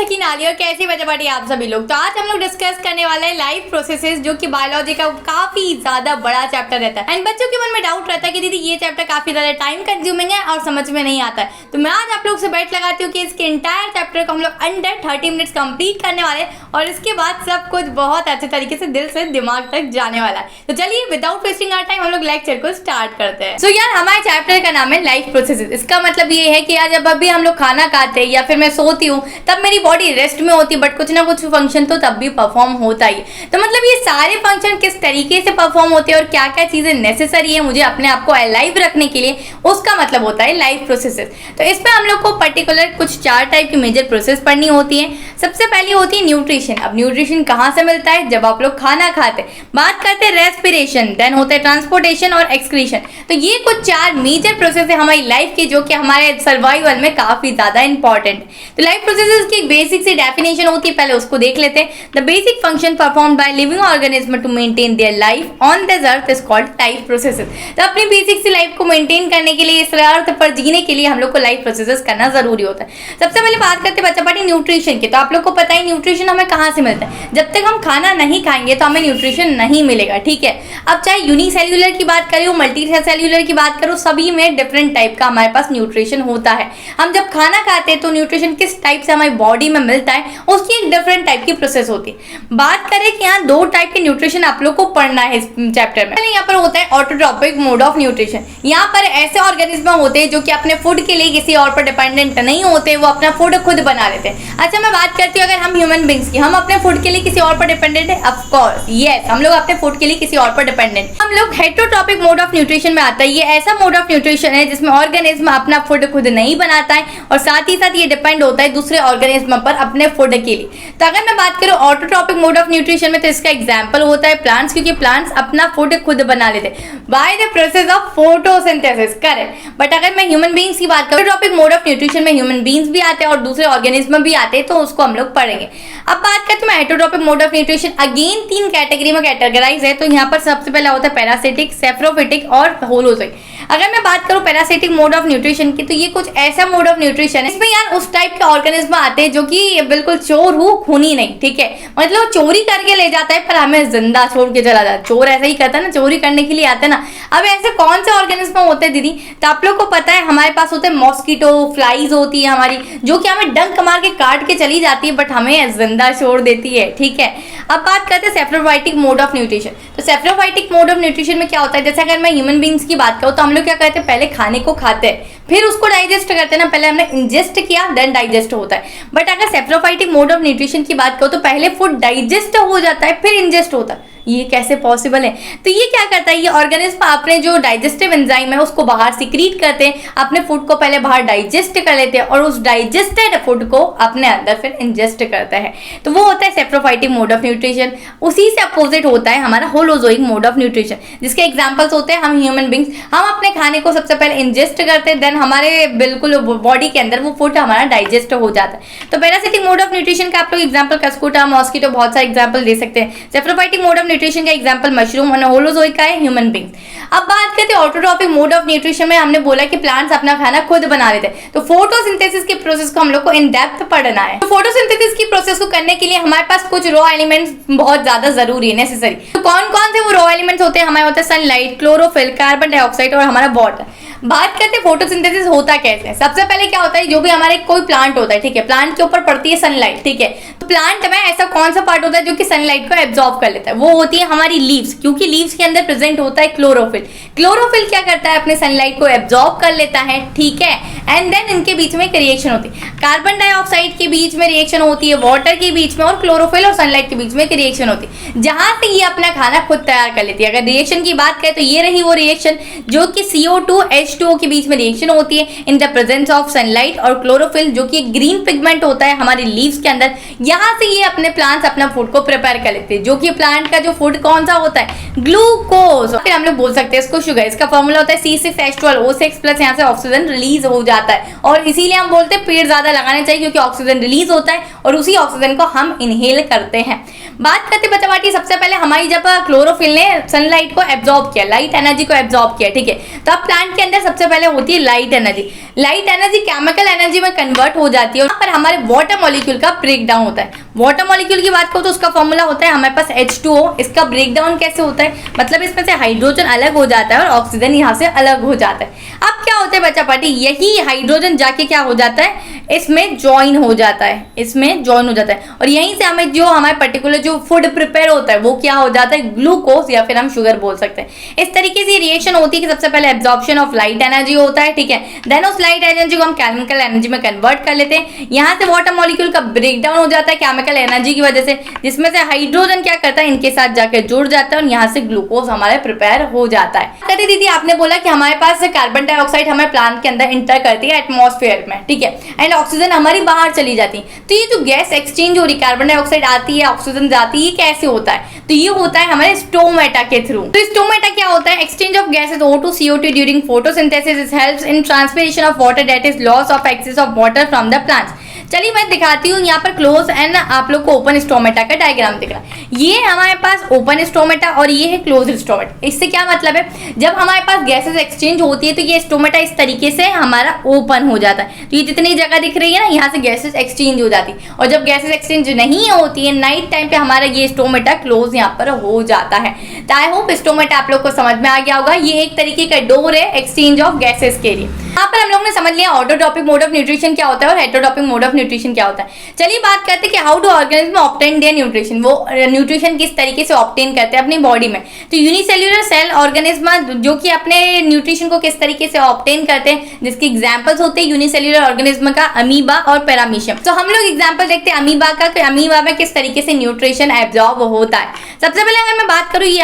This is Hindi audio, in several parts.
सकी नाली और कैसी बचा पार्टी आप सभी लोग। तो आज हम लोग डिस्कस करने वाले हैं लाइफ प्रोसेसेस, जो कि बायोलॉजी का काफी ज्यादा बड़ा चैप्टर रहता है एंड बच्चों के मन में डाउट रहता है कि दीदी ये चैप्टर काफी ज्यादा टाइम कंज्यूमिंग है और समझ में नहीं आता है। तो मैं आज आप लोग से बैठ लगाती हूँ कि इसके इंटायर चैप्टर को हम लोग अंडर 30 मिनट्स कंप्लीट करने वाले हैं और इसके बाद सब कुछ बहुत अच्छे तरीके से दिल से दिमाग तक जाने वाला है। तो चलिए विदाउट वेस्टिंग आवर टाइम हम लोग लेक्चर को स्टार्ट करते हैं। सो यार हमारे चैप्टर का नाम है लाइफ प्रोसेसेस। इसका मतलब ये है कि जब अभी हम लोग खाना खाते हैं या फिर मैं सोती हूँ तब मेरी बॉडी रेस्ट में होती है, बट कुछ ना कुछ फंक्शन तो तब भी परफॉर्म होता ही। तो मतलब ये सारे फंक्शन किस तरीके से परफॉर्म होते हैं और क्या क्या चीजें नेसेसरी है मुझे अपने आप को अलाइव रखने के लिए, उसका मतलब होता है लाइफ प्रोसेसेस। तो इसमें हम लोग को पर्टिकुलर कुछ 4 टाइप की मेजर प्रोसेस पढ़नी होती है। सबसे पहली होती है न्यूट्रिशन। अब न्यूट्रिशन कहाँ से मिलता है? जब आप लोग खाना खाते हैं। बात करते हैं रेस्पिरेशन, देन होता है ट्रांसपोर्टेशन और एक्सक्रीशन। तो ये कुछ 4 मेजर प्रोसेस है हमारी लाइफ के, जो कि हमारे सर्वाइवल में काफी ज्यादा इंपॉर्टेंट। तो लाइफ प्रोसेसेस की बेसिक सी डेफिनेशन होती है, पहले उसको देख लेते हैं। The basic function performed by living organism to maintain their life on this earth is called life processes. तो अपनी बेसिक सी लाइफ को मेंटेन करने के लिए, इस अर्थ पर जीने के लिए हम लोग को लाइफ प्रोसेसेस करना जरूरी होता है। सबसे पहले बात करते हैं बच्चा पार्टी न्यूट्रिशन की। तो आप लोग को पता है न्यूट्रिशन हमें कहाँ से मिलता है। जब तक हम खाना नहीं खाएंगे तो हमें न्यूट्रिशन नहीं मिलेगा, ठीक है। अब चाहे यूनिसेल्युलर की बात करें, मल्टी सेल्युलर की बात करो, सभी में डिफरेंट टाइप का हमारे पास न्यूट्रिशन होता है। हम जब खाना खाते हैं तो न्यूट्रिशन किस टाइप से हमारी बॉडी में मिलता है, उसकी एक डिफरेंट टाइप की प्रोसेस होती है। बात करें कि यहाँ 2 टाइप के न्यूट्रिशन आप लोग को पढ़ना है इस चैप्टर में। यहाँ पर होता है ऑटोट्रॉपिक मोड ऑफ न्यूट्रिशन। यहाँ पर ऐसे ऑर्गेनिज्म होते हैं जो कि अपने फूड के लिए किसी और पर डिपेंडेंट नहीं होते, वो अपना फूड खुद बना लेते हैं। अच्छा, मैं बात करती हूँ अगर हम ह्यूमन बींग्स की, हम अपने फूड के लिए किसी और पर डिपेंडेंट है? ऑफ कोर्स यस, हम लोग अपने फूड के लिए किसी और पर डिपेंडेंट। हम लोग हेटेरोट्रॉपिक मोड ऑफ न्यूट्रिशन में आता है। ये ऐसा मोड ऑफ न्यूट्रिशन है जिसमें ऑर्गेनिज्म अपना फूड खुद नहीं बनाता है और साथ ही साथ ये डिपेंड होता है दूसरे ऑर्गेनिज्म पर अपने फूड के लिए। तो अगर मैं बात करूं ऑटोट्रॉपिक मोड ऑफ न्यूट्रिशन में, तो इसका एग्जांपल होता है प्लांट्स, क्योंकि प्लांट्स अपना फूड खुद बना लेते हैं by the process of photosynthesis, correct. But अगर मैं ह्यूमन बीइंग्स की बात करूं, ऑटोट्रॉपिक मोड ऑफ न्यूट्रिशन में ह्यूमन बीइंग्स भी आते हैं और दूसरे ऑर्गेनिज्म भी आते हैं, तो उसको हम लोग पढ़ेंगे। अब बात करते हैं heterotrophic mode of nutrition, again 3 category में कैटेगराइज है। तो यहाँ पर सबसे पहला होता है पैरासिटिक, सेफ्रोफिटिक और होलोजोइक। अगर मैं बात करूं पैरासिटिक मोड ऑफ न्यूट्रिशन की, तो ये कुछ ऐसा मोड ऑफ न्यूट्रिशन है इसमें यार उस टाइप के ऑर्गेनिज्म आते हैं जो कि बिल्कुल चोर हो खूनी नहीं, ठीक है। मतलब चोरी करके ले जाता है पर हमें जिंदा छोड़ के चला जाता है। चोर ऐसा ही करता है ना, चोरी करने के लिए आते हैं ना। अब ऐसे कौन से ऑर्गेनिज्म होते हैं दीदी? तो आप लोग को पता है हमारे पास होते हैं मॉस्किटो, फ्लाइज होती है हमारी, जो कि हमें डंक मार के काट के चली जाती है बट हमें जिंदा छोड़ देती है, ठीक है। अब बात करते हैं सेफ्रोफाइटिक मोड ऑफ न्यूट्रिशन। तो सेफ्रोफाइटिक मोड ऑफ न्यूट्रिशन में क्या होता है? जैसे अगर मैं ह्यूमन बीइंग्स की बात करूं तो हम लोग क्या करते हैं, पहले खाने को खाते हैं फिर उसको डाइजेस्ट करते हैं ना। पहले हमने इंजेस्ट किया देन डाइजेस्ट होता है। बट अगर सेफ्रोफाइटिक मोड ऑफ न्यूट्रिशन की बात करो तो पहले फूड डाइजेस्ट हो जाता है फिर इंजेस्ट होता है। ये कैसे पॉसिबल है? तो ये क्या करता है, ये ऑर्गेनिज्म अपने जो डाइजेस्टिव एंजाइम है उसको बाहर सीक्रीट करते हैं, अपने फूड को पहले बाहर डाइजेस्ट कर लेते हैं और उस डाइजेस्टेड फूड को अपने अंदर फिर इंजेस्ट करता है। तो वो होता है सेफ्रोफाइटिक मोड ऑफ न्यूट्रिशन। उसी से अपोजिट होता है हमारा होलोजोइक मोड ऑफ न्यूट्रिशन, जिसके एग्जाम्पल्स होते हैं हम ह्यूमन बींग्स। हम अपने खाने को सबसे पहले इंजेस्ट करते हैं, देन हमारे बिल्कुल बॉडी के अंदर वो फूड हमारा डाइजेस्ट हो जाता है। तो पैरासिटिक मोड ऑफ न्यूट्रिशन का आप लोग एग्जाम्पल कस्कुटा, मॉस्किटो, बहुत सारे एग्जाम्पल दे सकते हैं। सेफ्रोफाइटिक मोड ऑफ न्यूट्रिशन का एग्जांपल मशरूम और होलोजोइक का है ह्यूमन बींग्स। अब बात करते हैं ऑटोट्रॉपिक मोड ऑफ न्यूट्रिशन में, हमने बोला कि प्लांट्स अपना खाना खुद बना लेते हैं। तो फोटोसिंथेसिस की प्रोसेस को हम लोग को इन डेप्थ पढ़ना है। तो फोटोसिंथेसिस की प्रोसेस को करने के लिए हमारे पास कुछ रॉ एलिमेंट्स बहुत ज्यादा जरूरी है, नेसेसरी। तो कौन कौन से वो रॉ एलिमेंट्स होते हैं? हमारे होते हैं सनलाइट, क्लोरोफिल, कार्बन डाइऑक्साइड और हमारा वाटर। बात करते हैं फोटोसिंथेसिस होता कैसे है। सबसे पहले क्या होता है, जो भी हमारे कोई प्लांट होता है, ठीक है, प्लांट के ऊपर पड़ती है सनलाइट, ठीक है। तो प्लांट में ऐसा कौन सा पार्ट होता है जो कि सनलाइट को एब्जॉर्ब कर लेता है? वो होती है हमारी लीव्स, क्योंकि लीव्स के अंदर प्रेजेंट होता है क्लोरोफिल। क्लोरोफिल क्या करता है, अपने सनलाइट को एब्जॉर्ब कर लेता है, ठीक है। एंड देन इनके बीच में एक रिएक्शन होती है, कार्बन डाइऑक्साइड के बीच में रिएक्शन होती है, वाटर के बीच में, और क्लोरोफिल और सनलाइट के बीच में एक रिएक्शन होती है, जहां से ये अपना खाना खुद तैयार कर लेती है। अगर रिएक्शन की बात करें तो ये रही वो रिएक्शन जो कि CO2 H2O के बीच में रिएक्शन होती है in the presence of sunlight और क्लोरोफिल, जो कि ग्रीन पिगमेंट होता है हमारी लीव्स के अंदर। यहाँ से ये अपने प्लांट्स अपना फूड को प्रिपेयर कर लेते हैं, जो कि प्लांट का जो फूड कौन सा होता है, ग्लूकोज। फिर हम लोग बोल सकते हैं इसको शुगर। इसका फॉर्मूला होता है C6H12O6 प्लस यहाँ से ऑक्सीजन रिलीज हो जाता है, और इसीलिए हम बोलते हैं पेड़ ज्यादा लगाने चाहिए, क्योंकि ऑक्सीजन रिलीज होता है और उसी ऑक्सीजन को हम इनहेल करते हैं। बात करते बच्चा पार्टी, सबसे पहले हमारी जब क्लोरोफिल ने सनलाइट को एब्जॉर्ब किया, लाइट एनर्जी को एब्जॉर्ब किया, ठीक है, तो अब प्लांट के अंदर सबसे पहले होती है light energy. Light energy chemical energy में कन्वर्ट हो जाती है और पर हमारे वाटर मॉलिक्यूल का ब्रेक डाउन होता है। वाटर मॉलिक्यूल की बात करो तो उसका फॉर्मूला होता है हमारे पास H2O। इसका ब्रेक डाउन कैसे होता है, मतलब इसमें से हाइड्रोजन अलग हो जाता है और ऑक्सीजन यहाँ से अलग हो जाता है। अब क्या होता है बच्चा पार्टी, यही हाइड्रोजन जाके क्या हो जाता है, इसमें ज्वाइन हो जाता है, इसमें ज्वाइन हो जाता है और यहीं से हमें जो हमारे पर्टिकुलर जो फूड प्रिपेयर होता है वो क्या हो जाता है, ग्लूकोज या फिर हम शुगर बोल सकते हैं। इस तरीके से रिएक्शन होती है कि सबसे पहले एब्जॉर्प्शन ऑफ लाइट एनर्जी होता है, ठीक है, देन उस लाइट एनर्जी को हम केमिकल एनर्जी में कन्वर्ट कर लेते हैं। यहाँ से वाटर मॉलिक्यूल का ब्रेक डाउन हो जाता है केमिकल एनर्जी की वजह से, जिसमें से हाइड्रोजन क्या करता है, इनके साथ जाकर जुड़ जाता है और यहाँ से ग्लूकोज हमारे प्रिपेयर हो जाता है। कहते दीदी आपने बोला कि हमारे पास कार्बन डाइऑक्साइड हमारे प्लांट के अंदर इंटर करती है एटमॉस्फेयर में, ठीक है, एंड ऑक्सीजन हमारी बाहर चली जाती है। तो ये जो गैस एक्सचेंज हो रही, कार्बन डाइऑक्साइड आती है, ऑक्सीजन जाती है, ये कैसे होता है, तो ये होता है हमारे स्टोमेटा के थ्रू। तो स्टोमेटा क्या होता है, exchange of gases O2 CO2 during photosynthesis helps in transpiration of water, that is loss of excess of water from the plants. चलिए मैं दिखाती हूँ यहाँ पर क्लोज एंड आप लोग को ओपन स्टोमेटा का डायग्राम दिख रहा है। ये हमारे पास ओपन स्टोमेटा और ये है क्लोज स्टोमेटा। इससे क्या मतलब है, जब हमारे पास गैसेस एक्सचेंज होती है तो ये स्टोमेटा इस तरीके से हमारा ओपन हो जाता है। तो ये जितनी जगह दिख रही है ना, यहाँ से गैसेस एक्सचेंज हो जाती है और जब गैसेस एक्सचेंज नहीं होती है नाइट टाइम पे हमारा ये स्टोमेटा क्लोज यहाँ पर हो जाता है। तो आई होप स्टोमेटा आप लोग को समझ में आ गया होगा। ये एक तरीके का डोर है एक्सचेंज ऑफ गैसेस के लिए। यहाँ पर हम लोग ने समझ लिया ऑटोट्रॉपिक मोड ऑफ न्यूट्रिशन क्या होता है और हेटेरोट्रॉपिक मोड ऑफ न्यूट्रिशन क्या होता है। चलिए बात करते हैं कि how do organism obtain their nutrition, वो न्यूट्रिशन किस तरीके से ऑब्टेन करते हैं अपनी बॉडी में। तो यूनिसेल्युलर सेल ऑर्गेनिज्म जो कि अपने न्यूट्रिशन को किस तरीके से ऑब्टेन करते हैं, जिसके एग्जांपल्स होते हैं यूनिसेल्युलर ऑर्गेनिज्म का अमीबा और पैरामीशियम। तो हम लोग एग्जांपल देखते हैं अमीबा का, कि अमीबा में किस तरीके से न्यूट्रिशन एब्जॉर्ब होता है। सबसे पहले अगर मैं बात करूँ ये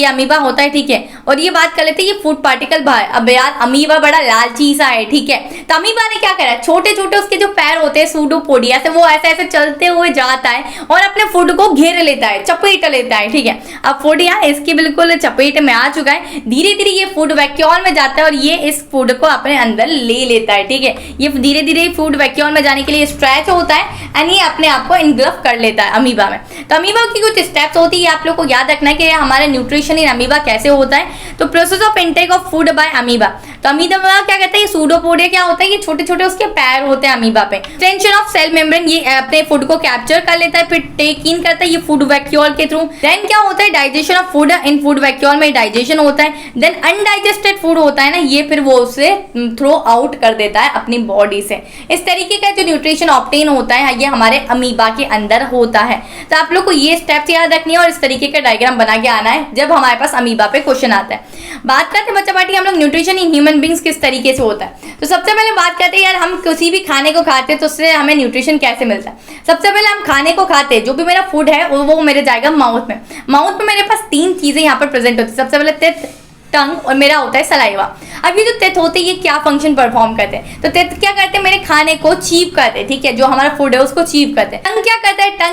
अमीबा होता है, ठीक है, और ये बात कर लेते हैं ये फूड पार्टिकल बाहर। अब यार अमीबा बड़ा लालची सा है, ठीक है, तो अमीबा ने क्या करा, छोटे छोटे उसके जो पैर होते हैं सूडोपोडिया से, वो ऐसे ऐसे चलते हुए जाता है और अपने फूड को घेर लेता है, चपेट लेता है, ठीक है। अब फूड यहाँ इसकी बिल्कुल चपेट में आ चुका है, धीरे धीरे ये फूड वैक्यूल में जाता है और ये इस फूड को अपने अंदर ले लेता है, ठीक है। ये धीरे धीरे फूड वैक्यूल में जाने के लिए स्ट्रेच होता है एंड ये अपने आप को इनग्रफ कर लेता है अमीबा में। तो अमीबा की कुछ स्टेप्स होती है, आप लोग को याद रखना है कि हमारा न्यूट्रिशन इन अमीबा कैसे होता है। तो process of intake of food by amoeba, तो अमीबा क्या कहते हैं, सूडोपोडिया क्या होता है, ये छोटे छोटे उसके पैर होते हैं अमीबा पे। टेंशन ऑफ सेल मेम्ब्रेन, ये अपने फूड को कैप्चर कर लेता है, फिर टेक इन करता है ये फूड वैक्यूल के थ्रू। देन क्या होता है, digestion of food in food vacuole में डाइजेशन होता है। देन अनडाइजेस्टेड फूड होता है ना, ये फिर वो उसे थ्रो आउट कर देता है अपनी बॉडी से। इस तरीके का जो न्यूट्रिशन ऑब्टेन होता है ये हमारे अमीबा के अंदर होता है। तो आप लोग को ये स्टेप्स याद रखनी है और इस तरीके का डायग्राम बना के आना है जब हमारे पास अमीबा पे क्वेश्चन आता है। बात करते हैं बच्चा पार्टी हम लोग न्यूट्रिशन इन ह्यूमन बींग्स किस तरीके से होता है। तो सबसे पहले बात करते हैं यार हम किसी भी खाने को खाते हैं तो उससे हमें न्यूट्रिशन कैसे मिलता है। सबसे पहले हम खाने को खाते हैं, जो भी मेरा फूड है वो मेरे जाएगा माउथ में। माउथ में मेरे पास 3 चीजें यहाँ पर प्रेजेंट होती है। सबसे पहले टिथ, टंग और मेरा होता है सलाइवा। अब ये जो टिथ होते हैं ये क्या फंक्शन परफॉर्म करते हैं, तो टिथ क्या करते हैं, मेरे खाने को चीव करते हैं, ठीक है, जो हमारा फूड है उसको चीव करते हैं। टंग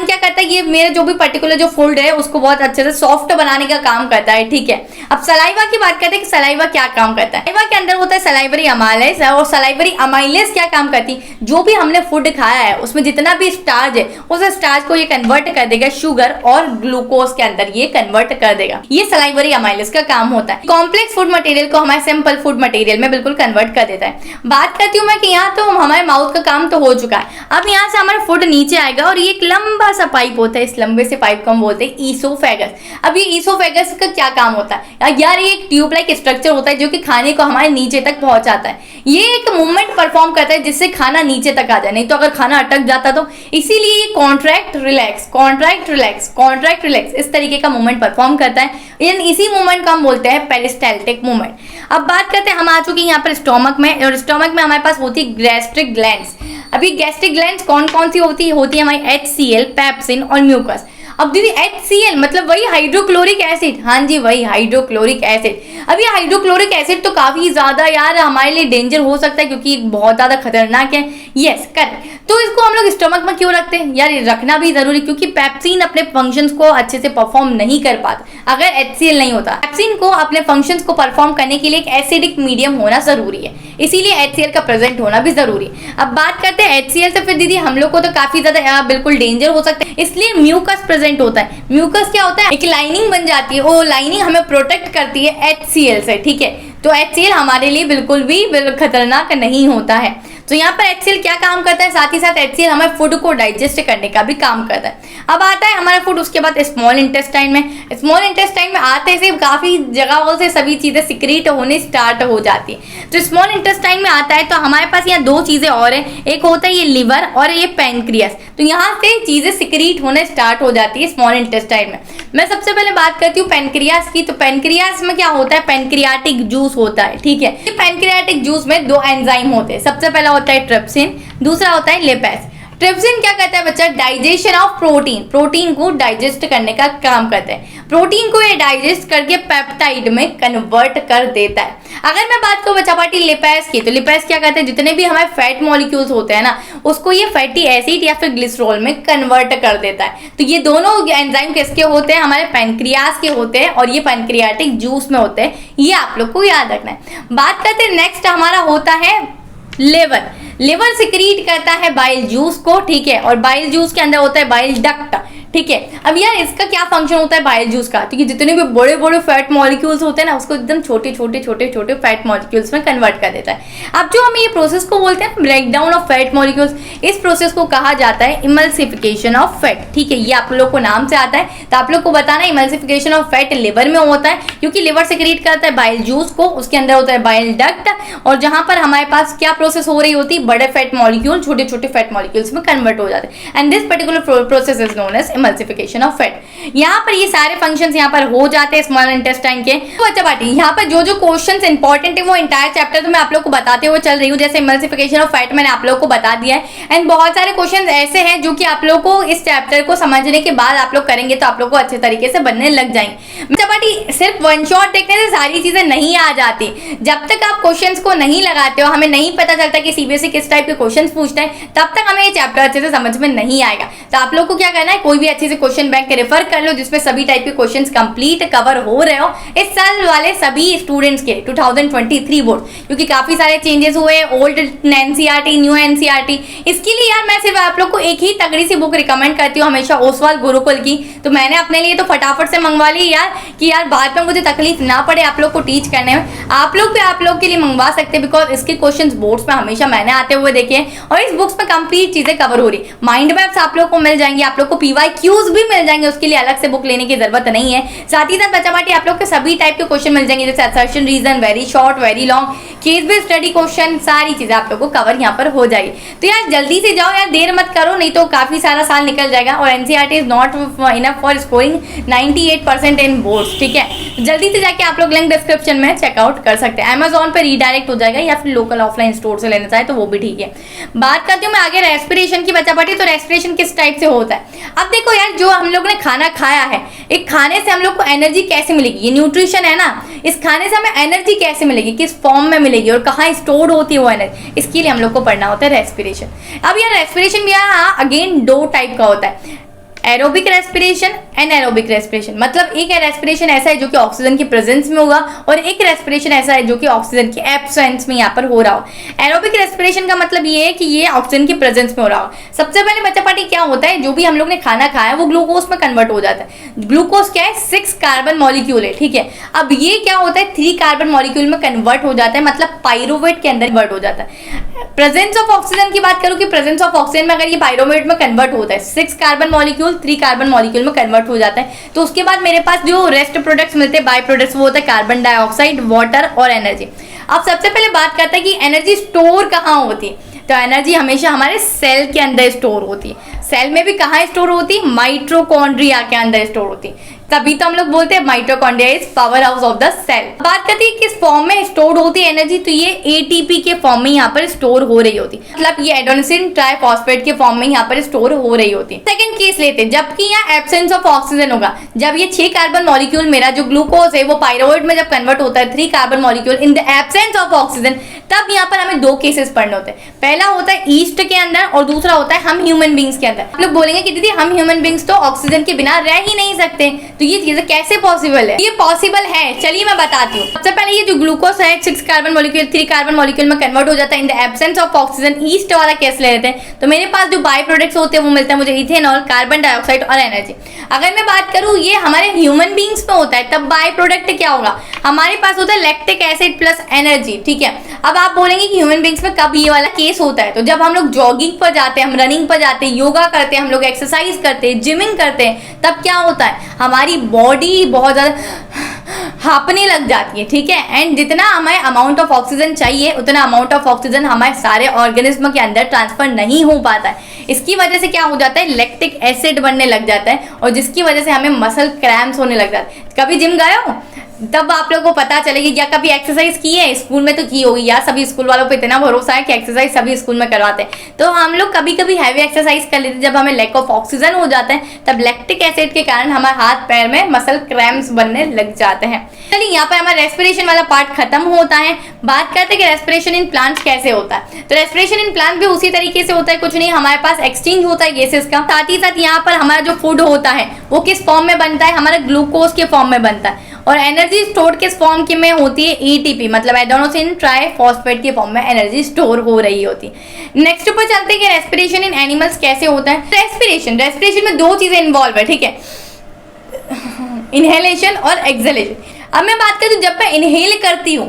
क्या करता है, ये मेरे जो भी पर्टिकुलर जो फूड है उसको बहुत अच्छे से सॉफ्ट बनाने का काम करता है, ठीक है। अब सलाइवा की बात करते हैं कि सलाइवा क्या काम करता है। सलाइवा के अंदर होता है सलाइवरी अमाइलेज, और सलाइवरी अमाइलेज क्या काम करती है, जो भी हमने फूड खाया है उसमें जितना भी स्टार्च है उस स्टार्च को ये कन्वर्ट कर देगा शुगर और ग्लूकोज के अंदर, ये कन्वर्ट कर देगा। ये सलाइवरी अमाइलेज का काम होता है। कॉम्प्लेक्स फूड मटेरियल को हमारे सिंपल फूड मटेरियल में बिल्कुल कन्वर्ट कर देता है। बात करती हूँ मैं कि यहाँ तो हमारे माउथ का काम तो हो चुका है। अब यहाँ से हमारा फूड नीचे आएगा और ये एक लंबा सा पाइप होता है, इस लंबे से पाइप को हम बोलते हैं ईसोफेगस। अब ये ईसोफेगस का क्या काम होता है यार, ये एक ट्यूब लाइक स्ट्रक्चर होता है जो कि खाने को हमारे नीचे तक पहुंचाता है। ये एक मूवमेंट परफॉर्म करता है जिससे खाना नीचे तक आ जाए, नहीं तो अगर खाना अटक जाता तो। इसीलिए ये contract relax, contract relax, contract relax इस तरीके का मूवमेंट परफॉर्म करता है। इसी मूवमेंट को हम बोलते हैं पेरिस्टाल्टिक मूवमेंट। अब बात करते हैं, हम आ चुके हैं यहाँ पर स्टोमक में, और स्टोमक में हमारे पास होती है गैस्ट्रिक ग्लैंड्स। अभी गैस्ट्रिक ग्लैंड्स कौन कौन सी होती है हमारी HCl, पेप्सिन और म्यूकस। अब दीदी HCl मतलब वही हाइड्रोक्लोरिक एसिड, हाँ जी वही हाइड्रोक्लोरिक एसिड। अब ये हाइड्रोक्लोरिक एसिड तो काफी ज्यादा यार हमारे लिए डेंजर हो सकता है क्योंकि बहुत ज्यादा खतरनाक है। यस करेक्ट, तो इसको हम लोग स्टमक में क्यों रखते हैं यार, रखना भी जरूरी क्योंकि पेप्सिन अपने फंक्शंस को अच्छे से परफॉर्म नहीं कर पाता अगर HCl नहीं होता। पेप्सिन को अपने फंक्शंस को परफॉर्म करने के लिए एक एसिडिक मीडियम होना जरूरी है, इसीलिए HCl का प्रेजेंट होना भी जरूरी है। अब बात करते हैं HCl से, फिर दीदी हम लोग को तो काफी ज्यादा बिल्कुल डेंजर हो सकता है, इसलिए म्यूकस प्रेजेंट कंपोनेंट होता है। म्यूकस क्या होता है, एक लाइनिंग बन जाती है, वो लाइनिंग हमें प्रोटेक्ट करती है HCl से, ठीक है। तो HCl हमारे लिए बिल्कुल भी खतरनाक नहीं होता है। तो यहाँ पर HCl क्या काम करता है, साथ ही साथ HCl हमारे फूड को डाइजेस्ट करने का भी काम करता है। अब आता है हमारा फूड उसके बाद स्मॉल इंटेस्टाइन में। स्मॉल इंटेस्टाइन में आते से काफी जगहों से सभी चीजें सिक्रीट होने स्टार्ट हो जाती है। तो स्मॉल इंटेस्टाइन में आता है तो हमारे पास यहाँ दो चीजें और है, एक होता है ये लिवर और ये पैनक्रियास। तो यहाँ से चीजें सिक्रीट होने स्टार्ट हो जाती है स्मॉल इंटेस्टाइन में। मैं सबसे पहले बात करती हूँ पैनक्रियास की। तो पैनक्रियास में क्या होता है, पैनक्रियाटिक जूस होता है, ठीक है। पैनक्रियाटिक जूस में दो एंजाइम होते हैं, सबसे पहला होता है ट्रिप्सिन, दूसरा होता है लिपेज। ट्रिप्सिन क्या करता है बच्चा, डाइजेशन ऑफ प्रोटीन, प्रोटीन को डाइजेस्ट करने का काम करता है। प्रोटीन को ये डाइजेस्ट करके पेप्टाइड में कन्वर्ट कर देता है। अगर मैं बात करूं बच्चा पार्टी लिपेज की, तो लिपेज क्या करते हैं, जितने भी हमारे फैट मॉलिक्यूल्स होते हैं ना, उसको ये फैटी एसिड या फिर ग्लिसरॉल में कन्वर्ट कर देता है। तो ये दोनों एंजाइम किसके होते हैं, हमारे पैनक्रियास के होते हैं, और ये पैनक्रियाटिक जूस में होते हैं। ये आप लोग को याद रखना है। बात करते हैं नेक्स्ट हमारा होता है लिवर। लिवर सिक्रीट करता है बाइल जूस को, ठीक है, और बाइल जूस के अंदर होता है बाइल डक्ट, ठीक है। अब यार इसका क्या फंक्शन होता है बाइल जूस का, क्योंकि जितने भी बड़े बड़े फैट मॉलिक्यूल्स होते हैं ना, उसको एकदम छोटे छोटे फैट मॉलिक्यूल्स में कन्वर्ट कर देता है। अब जो हम ये प्रोसेस को बोलते हैं break down of fat molecules, इस प्रोसेस को कहा जाता है इमल्सिफिकेशन ऑफ फैट, ठीक है। ये आप लोग को नाम से आता है, तो आप लोग को बताना इमल्सिफिकेशन ऑफ फैट लिवर में होता है, क्योंकि लिवर सिक्रीट करता है बाइल जूस को, उसके अंदर होता है बाइल डक्ट, और जहां पर हमारे पास क्या प्रोसेस हो रही होती है, बड़े फैट मॉलिक्यूल छोटे छोटे फैट मॉलिक्यूल्स में कन्वर्ट हो जाते हैं। And this particular process is known as emulsification of fat. यहाँ पर ये सारे फंक्शंस यहाँ पर हो जाते हैं स्मॉल इंटेस्टाइन के। तो अच्छा बात, यहाँ पर जो जो क्वेश्चंस इंपॉर्टेंट है वो इंटायर चैप्टर तो मैं आप लोग को बताते हुए चल रही हूँ। जैसे इमल्सिफिकेशन ऑफ फैट मैंने आप लोग को बता दिया है, एंड बहुत सारे क्वेश्चंस ऐसे हैं जो कि आप लोग को इस चैप्टर को समझने के बाद आप लोग करेंगे तो आप लोग को अच्छे तरीके से बनने लग जाएंगे। अच्छा बाटी, सिर्फ वन शॉट देखने से सारी चीजें नहीं आ जाती। जब तक आप क्वेश्चंस को नहीं लगाते हो, हमें नहीं पता चलता कि सीबीएसई किस टाइप के क्वेश्चंस पूछते हैं, तब तक हमें ये चैप्टर अच्छे से समझ में नहीं आएगा। तो आप लोग को क्या करना है, कोई भी अच्छे से क्वेश्चन बैंक रेफर कर लो जिसमें सभी टाइप के क्वेश्चंस कंप्लीट कवर हो रहे हो इस साल वाले सभी स्टूडेंट्स के 2023 बोर्ड, क्योंकि काफी सारे चेंजेस हुए, ओल्ड एनसीईआरटी न्यू एनसीईआरटी। इसके लिए यार मैं सिर्फ आप लोग को एक ही तगड़ी सी बुक रिकमेंड करती हूँ हमेशा, ओसवाल गुरुकुल की। तो मैंने अपने लिए तो फटाफट से मंगवा ली यार, कि यार बाद में मुझे तकलीफ ना पड़े आप लोग को टीच करने में। आप लोग भी आप लोग के लिए मंगवा सकते हैं, बिकॉज इसके क्वेश्चंस बोर्ड्स में हमेशा मैंने आते हुए देखे हैं, और इस बुक्स में कंप्लीट चीजें कवर हो रही। माइंड मैप्स आप लोग को मिल जाएंगे, आप लोग को PYQs भी मिल जाएंगे, उसके लिए अलग से बुक लेने की जरूरत नहीं है। साथ ही साथ बच्चा बाटी आप लोग के सभी टाइप के क्वेश्चन मिल जाएंगे, जैसे assertion reason, very short, very long, case based study question, सारी चीजें आप लोग को कवर यहाँ पर हो जाएगी। तो यार जल्दी से जाओ यार, देर मत करो, नहीं तो काफी सारा साल निकल जाएगा। और NCERT is not enough for scoring 98% in boards, ठीक है। जल्दी से जाके आप लोग लिंक डिस्क्रिप्शन में चेकआउट कर सकते हैं। अमेजोन पे रीडायरेक्ट हो जाएगा, या फिर लोकल ऑफलाइन स्टोर से लेना चाहे तो वो भी ठीक है। बात करती हूँ मैं आगे रेस्पिरेशन की बच्चा बाटी। तो रेस्पिरेशन किस टाइप से होता है, अब देखो यार, जो हम लोग ने खाना खाया है, एक खाने से हम लोग को एनर्जी कैसे मिलेगी, ये न्यूट्रिशन है ना, इस खाने से हमें एनर्जी कैसे मिलेगी, किस फॉर्म में मिलेगी और कहाँ स्टोर होती है वो एनर्जी, इसके लिए हम लोग को पढ़ना होता है रेस्पिरेशन। अब यार रेस्पिरेशन भी यहाँ अगेन दो टाइप का होता है, एरोबिक रेस्पिरेशन, एनारोबिक रेस्पिरेशन। मतलब एक रेस्पिरेशन ऐसा है जो कि ऑक्सीजन की प्रेजेंस में होगा, और एक रेस्पिरेशन ऐसा है जो कि ऑक्सीजन की एब्सेंस में यहाँ पर हो रहा हो। एरोबिक रेस्पिरेशन का मतलब ये है कि ये ऑक्सीजन की प्रेजेंस में हो रहा हो। सबसे पहले बच्चा पार्टी क्या होता है, जो भी हम लोग ने खाना खाया वो ग्लूकोज में कन्वर्ट हो जाता है। ग्लूकोज क्या है, 6 कार्बन मॉलिक्यूल है, ठीक है। अब ये क्या होता है, 3 कार्बन मॉलिक्यूल में कन्वर्ट हो जाता है, मतलब पाइरोवेट के अंदर कन्वर्ट हो जाता है। प्रेजेंस ऑफ ऑक्सीजन की बात करूं कि प्रेजेंस ऑफ ऑक्सीजन में अगर ये पाइरोवेट में कन्वर्ट होता है, 6 कार्बन मॉलिक्यूल 3 कार्बन मॉलिक्यूल में कन्वर्ट हो जाता है, तो उसके बाद मेरे पास जो रेस्ट प्रोडक्ट्स मिलते हैं, बाय प्रोडक्ट्स, वो होता है कार्बन डाइऑक्साइड, वाटर और एनर्जी। अब सबसे पहले बात करते हैं कि एनर्जी स्टोर कहाँ होती है। तो एनर्जी हमेशा हमारे सेल के अंदर स्टोर होती है। सेल में भी कहाँ स्टोर होती है, माइटोकॉन्ड्रिया के अंदर स्टोर होती है। तभी तो हम लोग बोलते हैं mitochondria is power house of the cell. बात करते हैं किस फॉर्म में स्टोर होती है एनर्जी, तो ये एटीपी के फॉर्म में यहाँ पर स्टोर हो रही होती है, मतलब ये एडेनोसिन ट्राइफॉस्फेट के फॉर्म में यहाँ पर स्टोर हो रही होती है। सेकंड केस लेते हैं, जबकि यहाँ एब्सेंस ऑफ ऑक्सीजन होगा, जब ये 6 कार्बन मॉलिक्यूल मेरा जो ग्लूकोज है वो पाइरोवेट में जब कन्वर्ट होता है 3 carbon molecule in the absence of oxygen, तब यहाँ पर हमें 2 केसेस पढ़ने होते हैं। पहला होता है ईस्ट के अंदर और दूसरा होता है हम ह्यूमन बींग्स के अंदर। आप लोग बोलेंगे कि दीदी हम ह्यूमन बींग्स तो ऑक्सीजन के बिना रह ही नहीं सकते, तो ये चीजें कैसे पॉसिबल है? ये पॉसिबल है, चलिए मैं बताती हूँ। सबसे पहले ये जो ग्लूकोज है 6 कार्बन मॉलिक्यूल 3 कार्बन मॉलिक्यूल में कन्वर्ट हो जाता है in the absence of oxygen. East वाला केस ले लेते हैं, तो मेरे पास जो बाई प्रोडक्ट्स होते हैं वो मिलते हैं मुझे इथेनॉल, कार्बन डाइऑक्साइड और एनर्जी। अगर मैं बात करूँ ये हमारे ह्यूमन बींग्स में होता है, तब बाई प्रोडक्ट क्या होगा? हमारे पास होता है लैक्टिक एसिड प्लस एनर्जी, ठीक है। अब आप बोलेंगे कि ह्यूमन बींग्स में कब ये वाला केस होता है? तो जब हम लोग जॉगिंग पर जाते हैं, हम रनिंग पर जाते हैं, योगा करते हैं, हम लोग एक्सरसाइज करते हैं, जिमिंग करते हैं, तब क्या होता है? हमारी बॉडी बहुत ज्यादा हाँपने लग जाती है, ठीक है। एंड जितना हमें अमाउंट ऑफ ऑक्सीजन चाहिए उतना अमाउंट ऑफ ऑक्सीजन हमारे सारे ऑर्गेनिज्म के अंदर ट्रांसफर नहीं हो पाता है। इसकी वजह से क्या हो जाता है? लैक्टिक एसिड बनने लग जाता है और जिसकी वजह से हमें मसल क्रैम्प्स होने लग जाते हैं। कभी जिम गए हो? तब आप लोगों को पता चलेगी। या कभी एक्सरसाइज की है? स्कूल में तो की होगी यार, सभी स्कूल वालों पे इतना भरोसा है कि एक्सरसाइज सभी स्कूल में करवाते हैं। तो हम लोग कभी कभी हैवी एक्सरसाइज कर लेते हैं, जब हमें लैक ऑफ ऑक्सीजन हो जाता है तब लैक्टिक एसिड के कारण हमारे हाथ पैर में मसल क्रैम्प्स बनने लग जाते हैं। चलिए यहाँ पर हमारा रेस्पिरेशन वाला पार्ट खत्म होता है। बात करते हैं कि रेस्पिरेशन इन प्लांट्स कैसे होता है। तो रेस्पिरेशन इन प्लांट भी उसी तरीके से होता है, कुछ नहीं, हमारे पास एक्सचेंज होता है गैसेस का। साथ ही साथ यहाँ पर हमारा जो फूड होता है वो किस फॉर्म में बनता है? हमारा ग्लूकोज के फॉर्म में बनता है। और एनर्जी स्टोर किस फॉर्म की में होती है? एटीपी, मतलब एडेनोसिन ट्राइफॉस्फेट के फॉर्म में एनर्जी स्टोर हो रही होती है। नेक्स्ट ऊपर चलते हैं कि रेस्पिरेशन इन एनिमल्स कैसे होता है। रेस्पिरेशन में दो चीजें इन्वॉल्व है, ठीक है, इनहेलेशन और एक्सहेलेशन। अब मैं बात करूं, जब मैं इनहेल करती हूँ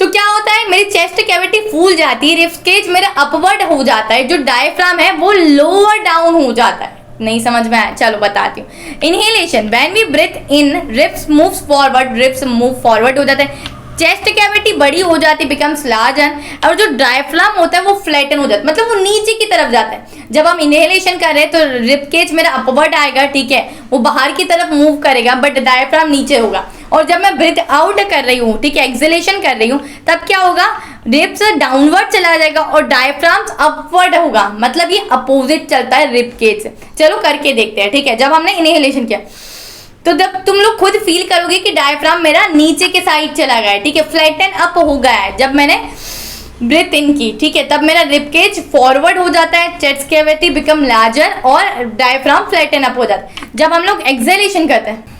तो क्या होता है? मेरी चेस्ट कैविटी फूल जाती है, रिब्स केज मेरा अपवर्ड हो जाता है, जो डायफ्राम है वो लोअर डाउन हो जाता है। नहीं समझ में आया? चलो बताती हूँ। Inhalation, when we breathe in ribs moves forward, ribs move forward हो जाते हैं, चेस्ट कैविटी बड़ी हो जाती है, बिकम्स लार्जर, और जो डायफ्राम होता है वो फ्लैटन हो जाता है, मतलब वो नीचे की तरफ जाता है। जब हम इनहेलेशन कर रहे हैं तो रिब केज मेरा अपवर्ड आएगा, ठीक है, वो बाहर की तरफ मूव करेगा, बट डायफ्राम नीचे होगा। और जब मैं ब्रीथ आउट कर रही हूँ, ठीक है, एक्सहेलेशन कर रही हूँ, तब क्या होगा? रिब्स डाउनवर्ड चला जाएगा और डायफ्राम अपवर्ड होगा, मतलब ये अपोजिट चलता है रिब केज से। चलो करके देखते हैं, ठीक है। जब हमने इनहेलेशन किया तो जब तुम लोग खुद फील करोगे कि डायफ्राम मेरा नीचे के साइड चला गया है, ठीक है, फ्लैटन अप हो गया है। जब मैंने ब्रीथ इन की, ठीक है, तब मेरा रिब केज फॉरवर्ड हो जाता है, चेस्ट कैविटी बिकम लार्जर और डायफ्राम फ्लैटन अप हो जाता है। जब हम लोग एक्सहेलेशन करते हैं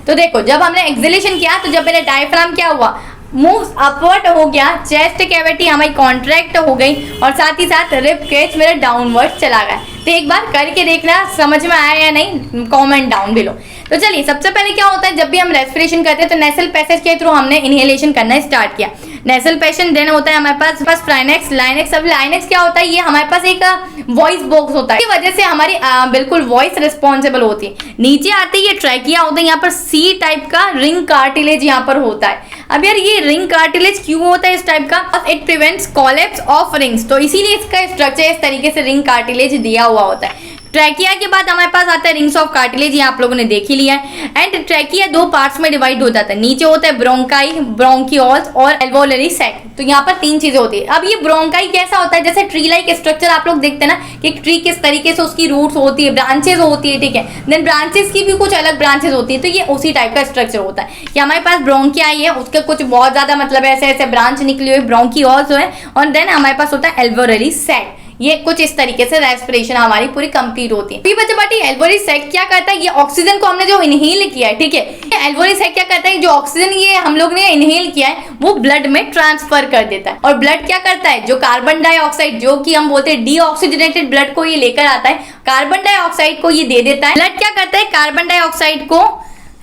तो देखो, जब हमने एक्सहेलेशन किया तो जब मेरा डायफ्राम क्या हुआ? मूव्स अपवर्ड हो गया, चेस्ट कैविटी हमारी कॉन्ट्रैक्ट हो गई और साथ ही साथ रिब केज मेरा डाउनवर्ड चला गया। तो एक बार करके देखना, समझ में आया या नहीं, कमेंट डाउन बिलो। तो चलिए, सबसे पहले क्या होता है, जब भी हम रेस्पिरेशन करते हैं तो नेसल पैसेज के थ्रू हमने इनहेलेशन करना स्टार्ट किया। नेसल पैसेज देन होता है हमारे पास फ्राइनेक्स, लाइनेक्स। अब लाइनेक्स क्या होता है? ये हमारे पास एक वॉइस बॉक्स होता है, इसकी वजह से हमारी बिल्कुल वॉइस रिस्पॉन्सिबल होती है। नीचे आते ही ये ट्रैकिया होता है, यहाँ पर सी टाइप का रिंग कार्टिलेज यहाँ पर होता है। अब यार ये रिंग कार्टिलेज क्यों होता है इस टाइप का? It prevents collapse of rings, तो इसीलिए इसका स्ट्रक्चर इस तरीके से रिंग कार्टिलेज दिया हुआ होता है। ट्रैकिया के बाद हमारे पास आता है रिंग्स ऑफ कार्टिलेज, ये आप लोगों ने देख ही लिया है। एंड ट्रैकिया दो पार्ट्स में डिवाइड हो जाता है, नीचे होता है ब्रोंकाई, ब्रोंकियोल्स और एल्वोलरी सैक। तो यहाँ पर तीन चीजें होती है। अब ये ब्रोंकाई कैसा होता है? जैसे ट्री लाइक स्ट्रक्चर आप लोग देखते हैं ना कि ट्री किस तरीके से उसकी रूट्स होती है, ब्रांचेस होती है, ठीक है, देन ब्रांचेस की भी कुछ अलग ब्रांचेस होती है, तो ये उसी टाइप का स्ट्रक्चर होता है कि हमारे पास ब्रोंकियाई है, उसके कुछ बहुत ज्यादा मतलब ऐसे ऐसे ब्रांच निकली हुई ब्रोंकियोल्स है, और देन हमारे पास होता है एल्वोलरी सैक। ये कुछ इस तरीके से रेस्पिरेशन हमारी पूरी कंप्लीट होती है। बच्चे बाटी एल्वोलरी सैक क्या करता है? ये ऑक्सीजन को हमने जो इनहेल किया है, ठीक है, एल्वोलरी सैक क्या करता है? जो ऑक्सीजन ये हम लोग ने इनहेल किया है वो ब्लड में ट्रांसफर कर देता है। और ब्लड क्या करता है? जो कार्बन डाइऑक्साइड, जो कि हम बोलते हैं डीऑक्सीजनेटेड ब्लड को ये लेकर आता है, कार्बन डाइऑक्साइड को ये दे देता है। ब्लड क्या करता है? कार्बन डाइऑक्साइड को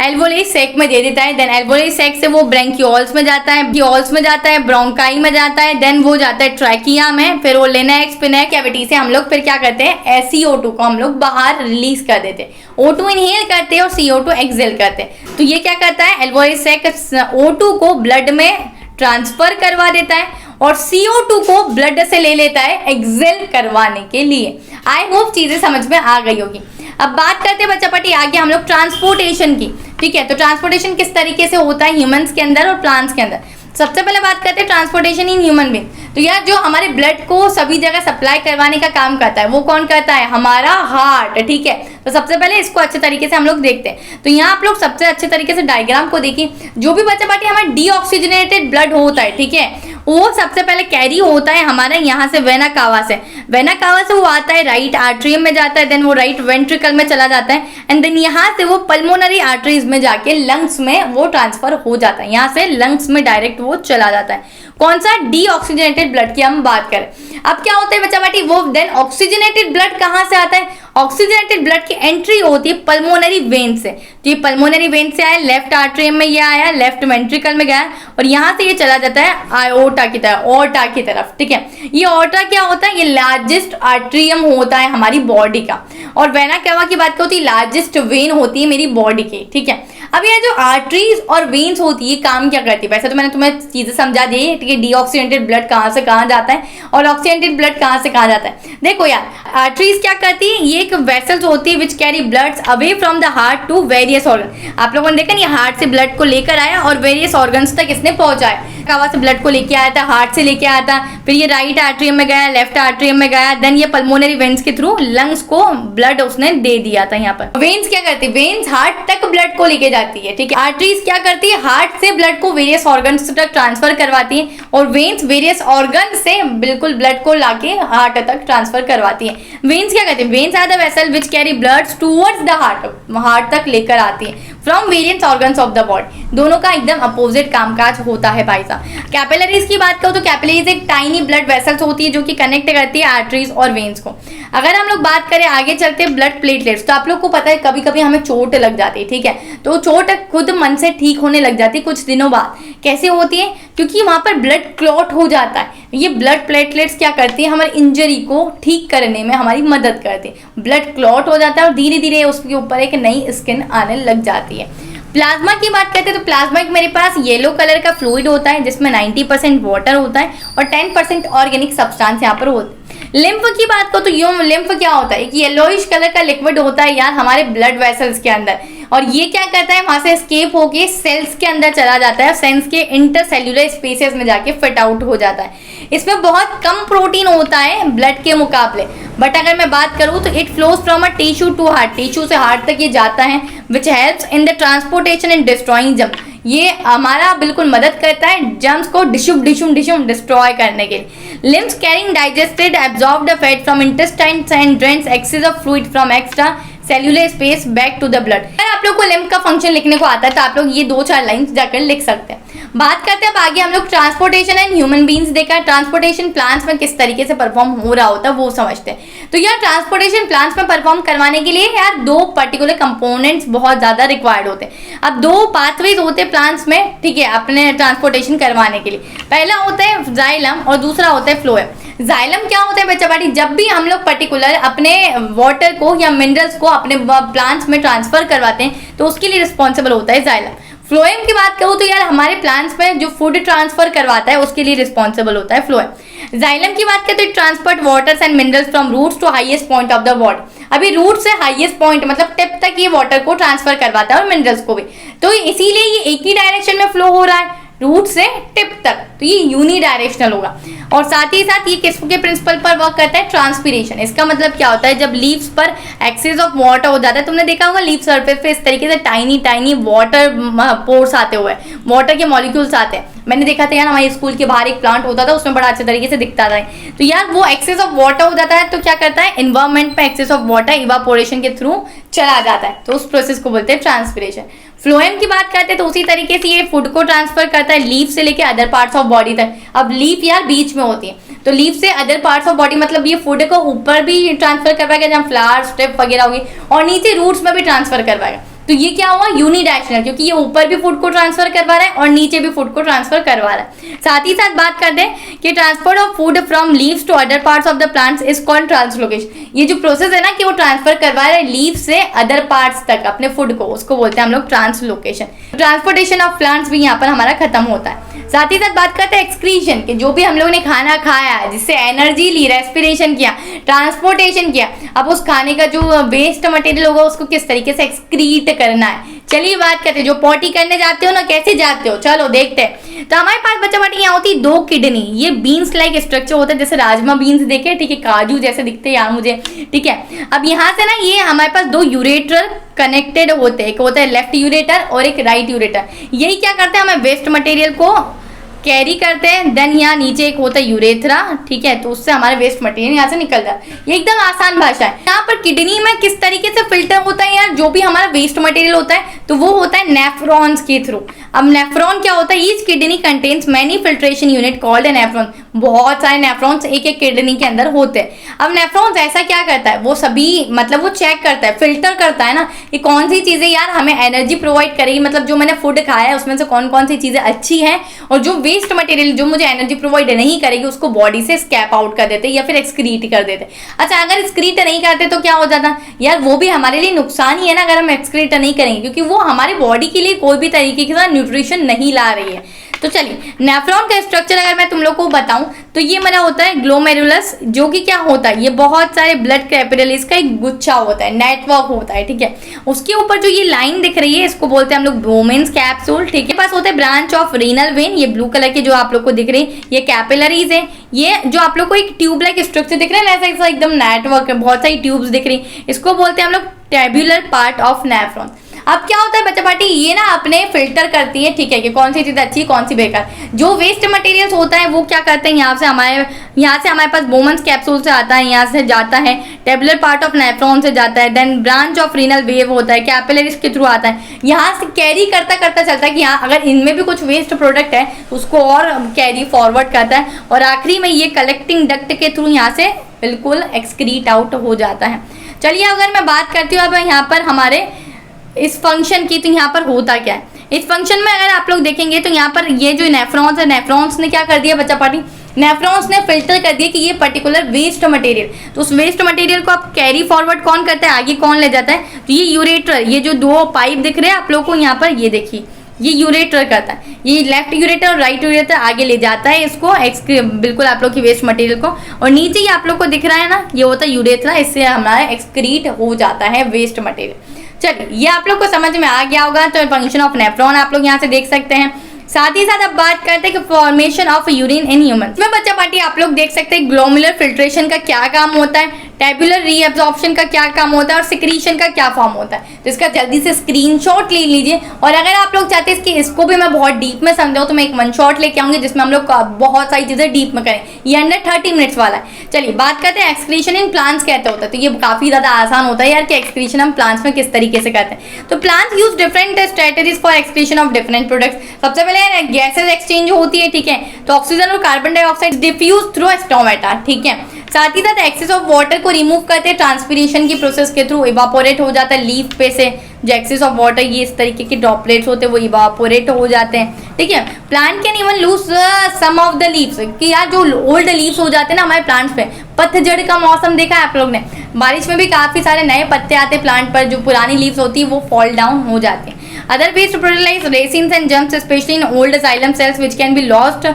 एल्वोलरी सैक में दे देता है, देन एल्वोलरी सैक से वो ब्रैंकियोल्स में जाता है, ब्रोंकियोल्स में जाता है, ब्रोंकाई में जाता है, देन वो जाता है ट्रैकिया में, फिर वो लिनेक्स पिनेक कैविटी से हम लोग फिर क्या करते हैं? CO2 को हम लोग बाहर रिलीज कर देते हैं। O2 इनहेल करते हैं और CO2 एक्सहेल करते हैं। तो ये क्या करता है? एल्वोलरी सैक O2 को ब्लड में ट्रांसफर करवा देता है और CO2 को ब्लड से ले लेता है एक्सहेल करवाने के लिए। आई होप चीजें समझ में आ गई होगी। अब बात करते हैं बच्चा पार्टी आगे हम लोग ट्रांसपोर्टेशन की, ठीक है। तो ट्रांसपोर्टेशन किस तरीके से होता है ह्यूमंस के अंदर और प्लांट्स के अंदर। सबसे पहले बात करते हैं ट्रांसपोर्टेशन इन ह्यूमन बीइंग। तो यार जो हमारे ब्लड को सभी जगह सप्लाई करवाने का काम करता है वो कौन करता है? हमारा हार्ट, ठीक है। तो सबसे पहले इसको अच्छे तरीके से हम लोग देखते हैं। तो यहाँ आप लोग सबसे अच्छे तरीके से डायग्राम को देखिए। जो भी बच्चा पार्टी हमारा डीऑक्सीजनेटेड ब्लड होता है, ठीक है, वो सबसे पहले कैरी होता है हमारा यहाँ से वेना कावा से। वेना कावा से वो आता है राइट आर्टरियम में जाता है, देन वो राइट वेंट्रिकल में चला जाता है, एंड देन यहाँ से वो पल्मोनरी आर्टरीज में जाके लंग्स में वो ट्रांसफर हो जाता है। यहाँ से लंग्स में डायरेक्ट वो चला जाता है। कौन सा? डीऑक्सीजनेटेड ब्लड की हम बात करें। अब क्या होता है बच्चा बाटी, वो देन ऑक्सीजनेटेड ब्लड कहाँ से आता है? ऑक्सीजनेटेड ब्लड की एंट्री होती है पल्मोनरी वेन से। तो ये पल्मोनरी वेन से आया, लेफ्ट आर्टरियम में ये आया, लेफ्ट वेंट्रिकल में गया और यहाँ से ये चला जाता है आयोटा की तरफ, ऑर्टा की तरफ। ठीक है, ये ऑर्टा क्या होता है? ये लार्जेस्ट आर्टरियम होता है हमारी बॉडी का। और वेना कावा की बात होती है, लार्जेस्ट वेन होती है मेरी बॉडी की। ठीक है, अब ये जो आर्टरीज और वेन्स होती है काम क्या करती है? वैसे तो मैंने तुम्हें चीजें समझा दी, ठीक है, डीऑक्सीडेंटेड ब्लड कहाँ से कहाँ जाता है और ऑक्सीडेंटेड ब्लड कहाँ से कहाँ जाता है। देखो यार, आर्टरीज क्या करती है? ये एक वेसल्स होती है which carry bloods away from the heart to various organ. आप लोगों ने देखा, ये हार्ट से ब्लड को लेकर आया और वेरियस ऑर्गन्स तक इसने पहुंचाया। कावा से ब्लड को लेके आया था, हार्ट से लेके आया था, फिर ये राइट आर्टरियम में गया, लेफ्ट आर्टरियम में गया, देन ये पल्मोनरी वेन्स के थ्रू लंग्स को ब्लड उसने दे दिया था। यहाँ पर वेन्स क्या करती है? वेन्स हार्ट तक ब्लड को लेके जाती है। ठीक है, आर्टरीज क्या करती है? हार्ट से ब्लड को वेरियस ऑर्गन्स तक ट्रांसफर करवाती है और वेन्स वेरियस ऑर्गन से बिल्कुल ब्लड को लाके हार्ट तक ट्रांसफर करवाती है। वेन्स क्या करती है? Veins are the vessel which carry blood towards the heart, heart तक लेकर आती है from various organs of the body. दोनों का एकदम अपोजिट कामकाज होता है भाई साहब। कैपिलरीज की बात करो तो कैपिलरीज एक टाइनी ब्लड वेसल्स होती है जो कि कनेक्ट करती है आर्टरीज और वेन्स को। अगर हम लोग बात करें आगे चलते ब्लड प्लेटलेट्स, तो आप लोग को पता है कभी कभी हमें चोट लग जाती है। ठीक है, तो चोट खुद मन से ठीक होने लग जाती है कुछ दिनों बाद। कैसे होती है? क्योंकि वहां पर ब्लड क्लॉट हो जाता है। ये ब्लड प्लेटलेट्स क्या करती है? हमारी इंजरी को ठीक करने में हमारी मदद करती है। ब्लड क्लॉट हो जाता है और धीरे धीरे उसके ऊपर एक नई स्किन आने लग जाती है। प्लाज्मा की बात करते हैं तो प्लाज्मा एक मेरे पास येलो कलर का फ्लूइड होता है जिसमें 90% वाटर होता है और 10% ऑर्गेनिक सब्सटेंस यहाँ पर होता है। लिम्फ की बात करो तो यूं लिम्फ क्या होता है? एक येलोइश कलर का लिक्विड होता है यार हमारे ब्लड वेसल्स के अंदर, और ये क्या करता है? वहां से एस्केप होके सेल्स के अंदर चला जाता है, सेल्स के इंटरसेल्यूलर स्पेसेस में जाके फिट आउट हो जाता है। इसमें बहुत कम प्रोटीन होता है ब्लड के मुकाबले, बट अगर मैं बात करूं तो it flows from a tissue to heart, tissue से हार्ट तक ये जाता है, which helps in the transportation and destroying germ. ये हमारा बिल्कुल मदद करता है जर्म्स को डिशुम डिस्ट्रॉय करने के लिए। Lymph carrying digested absorbed fat from intestines and drains excess of fluid from extra cellular space back to the blood. अगर आप लोग को लिम्फ का फंक्शन लिखने को आता है तो आप लोग ये 2-4 लाइंस जाकर लिख सकते हैं। बात करते हैं अब आगे हम लोग ट्रांसपोर्टेशन एंड ह्यूमन बीइंग्स देखा है, ट्रांसपोर्टेशन प्लांट्स में किस तरीके से परफॉर्म हो रहा होता है वो समझते हैं। तो यार ट्रांसपोर्टेशन प्लांट्स में परफॉर्म करवाने के लिए यार 2 पर्टिकुलर कंपोनेंट्स बहुत ज्यादा रिक्वायर्ड होते हैं। अब 2 पाथवेज होते हैं प्लांट्स में, ठीक है, अपने ट्रांसपोर्टेशन करवाने के लिए। पहला होता है जाइलम और दूसरा होता है फ्लोएम। जाइलम क्या होता है बच्चा बाटी? जब भी हम लोग पर्टिकुलर अपने वाटर को या मिनरल्स को अपने प्लांट्स में ट्रांसफर करवाते हैं तो उसके लिए रिस्पॉन्सिबल होता है जाइलम। फ्लोएम की बात करूँ तो यार हमारे प्लांट्स में जो फूड ट्रांसफर करवाता है उसके लिए रिस्पॉन्सिबल होता है फ्लोएम। जाइलम की बात करते हैं transport waters and minerals from roots to highest point of the body. अभी रूट से हाईएस्ट पॉइंट मतलब टिप तक ये वाटर को ट्रांसफर करवाता है और मिनरल्स को भी, तो इसीलिए ये एक ही डायरेक्शन में फ्लो हो रहा है रूट से टिप तक, तो ये यूनी डायरेक्शनल होगा। और साथ ही साथ ये किसके प्रिंसिपल पर वर्क करता है? ट्रांसपीरेशन। इसका मतलब क्या होता है? जब लीव्स पर एक्सेस ऑफ वाटर हो जाता है, तुमने देखा होगा लीफ सरफेस पे इस तरीके से टाइनी वाटर पोर्स आते हुए, वाटर के मॉलिक्यूल्स आते हैं। मैंने देखा था यार हमारे स्कूल के बाहर एक प्लांट होता था, उसमें बड़ा अच्छे तरीके से दिखता था। तो यार वो एक्सेस ऑफ वाटर हो जाता है तो क्या करता है? एनवायरमेंट में एक्सेस ऑफ वाटर इवापोरेशन के थ्रू चला जाता है, तो उस प्रोसेस को बोलते हैं ट्रांसपीरेशन। फ्लोएम की बात करते हैं तो उसी तरीके से ये फूड को ट्रांसफर करता है लीफ से लेके अदर पार्ट्स ऑफ बॉडी तक। अब लीफ यार बीच में होती है, तो लीफ से अदर पार्ट्स ऑफ बॉडी मतलब ये फूड को ऊपर भी ट्रांसफर करवाएगा जहाँ फ्लावर स्टेप वगैरह होगी, और नीचे रूट्स में भी ट्रांसफर करवाएगा। तो ये क्या हुआ? यूनिडायरेक्शनल, क्योंकि ये ऊपर भी फूड को ट्रांसफर करवा रहा है और नीचे भी फूड को ट्रांसफर करवा रहा है। साथ ही साथ बात करते हैं कि transfer of food from leaves to other parts of the plants is called translocation. ये जो प्रोसेस है ना कि वो ट्रांसफर करवा रहा है लीव से अदर पार्ट्स तक अपने फूड को, उसको बोलते हैं हम लोग ट्रांसलोकेशन। ट्रांसपोर्टेशन ऑफ प्लांट्स भी यहाँ पर हमारा खत्म होता है। साथ ही साथ बात करते हैं एक्सक्रीशन के, जो भी हम लोगों ने खाना खाया जिससे एनर्जी ली, रेस्पिरेशन किया, ट्रांसपोर्टेशन किया, अब उस खाने का जो वेस्ट मटेरियल होगा उसको किस तरीके से एक्सक्रीट करना है। चलिए बात करते हैं, जो पॉटी करने जाते हो ना कैसे जाते हो, चलो देखते हैं। तो हमारे पास बच्चा बाटी यहाँ होती है 2 किडनी, ये बीन्स लाइक स्ट्रक्चर होता है, जैसे राजमा बीन्स देखे, ठीक है, काजू जैसे दिखते हैं यार मुझे, ठीक है। अब यहाँ से ना ये हमारे पास 2 यूरेटर कनेक्टेड होते हैं, एक होता है लेफ्ट यूरेटर और एक राइट यूरेटर। यही क्या करते हैं? हमें वेस्ट मटेरियल को कैरी करते हैं। देन यहाँ नीचे एक होता है यूरेथ्रा, ठीक है, तो उससे हमारे वेस्ट मटेरियल यहाँ से निकल जाता है। ये एकदम आसान भाषा है। यहाँ पर किडनी में किस तरीके से फिल्टर होता है यार, जो भी हमारा वेस्ट मटेरियल होता है तो वो होता है नेफ्रॉन्स के थ्रू। अब नेफ्रॉन क्या होता है, each kidney contains many filtration unit called a nephron. बहुत सारे नेफ्रॉन्स एक एक किडनी के अंदर होते हैं। अब नेफ्रॉन्स ऐसा क्या करता है, वो सभी मतलब वो चेक करता है, फिल्टर करता है ना कि कौन सी चीजें यार हमें एनर्जी प्रोवाइड करेगी, मतलब जो मैंने फूड खाया है उसमें से कौन कौन सी चीजें अच्छी हैं, और जो वेस्ट मटेरियल जो मुझे एनर्जी प्रोवाइड नहीं करेगी उसको बॉडी से स्कैप आउट कर देते या फिर एक्सक्रीट कर देते। अच्छा, अगर एक्सक्रीट नहीं करते तो क्या हो जाता यार, वो भी हमारे लिए नुकसान ही है ना अगर हम एक्सक्रीट नहीं करेंगे, क्योंकि वो हमारी बॉडी के लिए कोई भी तरीके का न्यूट्रिशन नहीं ला रही है। तो चलिए, नेफ्रॉन का स्ट्रक्चर अगर मैं तुम लोग को बताऊं तो ये मेरा होता है ग्लोमेरुलस, जो कि क्या होता है, ये बहुत सारे ब्लड कैपिलरीज का एक गुच्छा होता है, नेटवर्क होता है, ठीक है। उसके ऊपर जो ये लाइन दिख रही है इसको बोलते हैं हम लोग बोमेन्स कैप्सूल, ठीक है। पास होता है ब्रांच ऑफ रीनल वेन, ये ब्लू कलर के जो आप लोग को दिख रही है ये कैपिलरीज है। ये जो आप लोग को एक ट्यूब लाइक स्ट्रक्चर दिख रहा है ना, ऐसा एकदम नेटवर्क है, बहुत सारी ट्यूब्स दिख रही है, इसको बोलते हैं हम लोग टैब्यूलर पार्ट ऑफ नेफ्रॉन। अब क्या होता है बच्चा पार्टी, ये ना अपने फिल्टर करती है, ठीक है, कि कौन सी चीज अच्छी कौन सी बेकार। जो वेस्ट मटेरियल्स होता है वो क्या करते हैं, यहाँ से हमारे पास बोमन्स कैप्सूल से आता है, यहाँ से जाता है टेबुलर पार्ट ऑफ नेफ्रॉन से जाता है, then branch of renal vein होता है, कैपिलरीज के थ्रू आता है, यहाँ से कैरी करता करता चलता है कि यहाँ अगर इनमें भी कुछ वेस्ट प्रोडक्ट है उसको और कैरी फॉरवर्ड करता है, और आखिरी में ये कलेक्टिंग डक्ट के थ्रू यहाँ से बिल्कुल एक्सक्रीट आउट हो जाता है। चलिए, अगर मैं बात करती हूँ अब यहाँ पर हमारे इस फंक्शन की, तो यहाँ पर होता क्या है इस फंक्शन में, अगर आप लोग देखेंगे तो यहाँ पर ये जो नेफ्रॉन्स है, नेफ्रॉन्स ने क्या कर दिया बच्चा पार्टी, नेफ्रॉन्स ने फिल्टर कर दिया कि ये पर्टिकुलर वेस्ट मटेरियल, तो उस वेस्ट मटेरियल को आप कैरी फॉरवर्ड कौन करता है, आगे कौन ले जाता है, तो ये यूरेटर, ये जो दो पाइप दिख रहे हैं आप लोग को यहाँ पर, ये देखिए ये यूरेटर करता है, ये लेफ्ट यूरेटर और राइट यूरेटर आगे ले जाता है इसको बिल्कुल आप लोग की वेस्ट मटेरियल को, और नीचे ये आप लोग को दिख रहा है ना, ये होता है यूरेथ्रा, इससे हमारा एक्सक्रीट हो जाता है वेस्ट मटेरियल। चलिए, ये आप लोग को समझ में आ गया होगा। तो फंक्शन ऑफ नेफ्रॉन आप लोग यहाँ से देख सकते हैं। साथ ही साथ अब बात करते हैं कि formation of urine in human में बच्चा पार्टी आप लोग देख सकते हैं ग्लोमुलर फिल्ट्रेशन का क्या काम होता है, टेबुलर रीअब्जॉर्प्शन का क्या काम होता है, और सिक्रीशन का क्या फॉर्म होता है। तो इसका जल्दी से स्क्रीनशॉट ले लीजिए, और अगर आप लोग चाहते हैं इसको भी मैं बहुत डीप में समझाऊं तो मैं एक वन शॉट लेके आऊंगी जिसमें हम लोग बहुत सारी चीजें डीप में करें। ये अंडर 30 मिनट्स वाला है। चलिए, बात करते हैं एक्सक्रीशन इन प्लांट्स कैसे होता है। तो ये काफी ज्यादा आसान होता है यार कि एक्सक्रीशन हम प्लांट्स में किस तरीके से करते हैं। तो plants use different strategies for excretion of different products. सबसे पहले गैसेज एक्सचेंज होती है, ठीक है, तो ऑक्सीजन और carbon dioxide diffuse through stomata, ठीक है। साथ ही साथ एक्सेस ऑफ वाटर को रिमूव करते हैं ट्रांसपिरेशन की प्रोसेस के थ्रू, इवापोरेट हो जाता है लीफ पे से जो एक्सेस ऑफ वाटर, ये इस तरीके के ड्रॉपलेट्स होते हैं वो इवापोरेट हो जाते हैं, ठीक है। Plant can even lose some of the leaves, कि यार जो ओल्ड लीव्स हो जाते हैं ना हमारे प्लांट्स पे, पतझड़ का मौसम देखा है आप लोग ने, बारिश में भी काफी सारे नए पत्ते आते हैं प्लांट पर, जो पुरानी लीव्स होती है वो फॉल डाउन हो जाती है। Other ways to fertilize resins and germs, especially in old xylem cells, which can be lost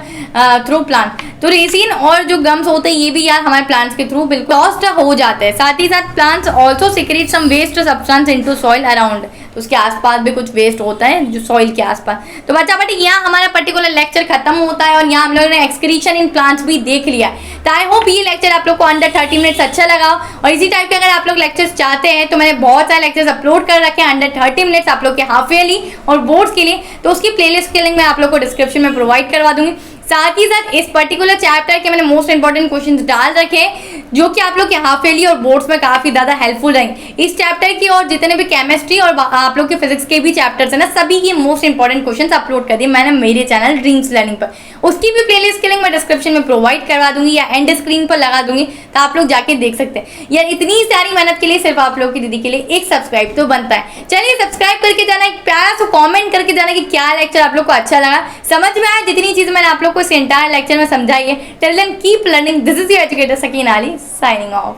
through plant. तो रेसिन और जो गम्स होते हैं ये भी यार हमारे प्लांट्स के थ्रू बिल्कुल लॉस्ट हो जाते हैं। साथ ही साथ plants also secrete some waste substance into soil around, तो उसके आसपास भी कुछ वेस्ट होता है जो सॉइल के आसपास। तो बच्चा बेटी यहाँ हमारा पर्टिकुलर लेक्चर खत्म होता है, और यहाँ हम लोगों ने एक्सक्रीशन इन प्लांट्स भी देख लिया। तो आई होप ये लेक्चर आप लोग को अंडर 30 मिनट्स अच्छा लगा, और इसी टाइप के अगर आप लोग लेक्चर्स चाहते हैं तो मैंने बहुत सारे लेक्चर्स अपलोड कर रखे हैं अंडर 30 मिनट्स आप लोग के हाफ ईयरली और बोर्ड्स के लिए, तो उसकी प्लेलिस्ट के लिंक मैं आप लोग को डिस्क्रिप्शन में प्रोवाइड करवा दूंगी। साथ ही साथ इस पर्टिकुलर चैप्टर के मैंने मोस्ट इंपॉर्टेंट क्वेश्चंस डाल रखे हैं जो कि आप लोग के हाफ ईयरली और बोर्ड्स में काफी ज्यादा हेल्पफुल रहेंगे। इस चैप्टर की और जितने भी केमिस्ट्री और आप लोग के फिजिक्स के भी चैप्टर्स है ना, सभी की मोस्ट इंपॉर्टेंट क्वेश्चंस अपलोड कर दिए मैंने मेरे चैनल ड्रीम्स लर्निंग पर। उसकी भी प्लेलिस्ट के लिंक मैं डिस्क्रिप्शन में प्रोवाइड करवा दूंगी या एंड स्क्रीन पर लगा दूंगी, तो आप लोग जाके देख सकते हैं। यार इतनी सारी मेहनत के लिए सिर्फ आप लोग की दीदी के लिए एक सब्सक्राइब तो बनता है। चलिए सब्सक्राइब करके जाना, एक प्यारा सा कॉमेंट करके जाना कि क्या लेक्चर आप लोग को अच्छा लगा, समझ में आया जितनी चीज मैंने आप लोग को इस एंटायर लेक्चर में समझाई है। Till then keep learning, this is your educator Sakina Ali signing of.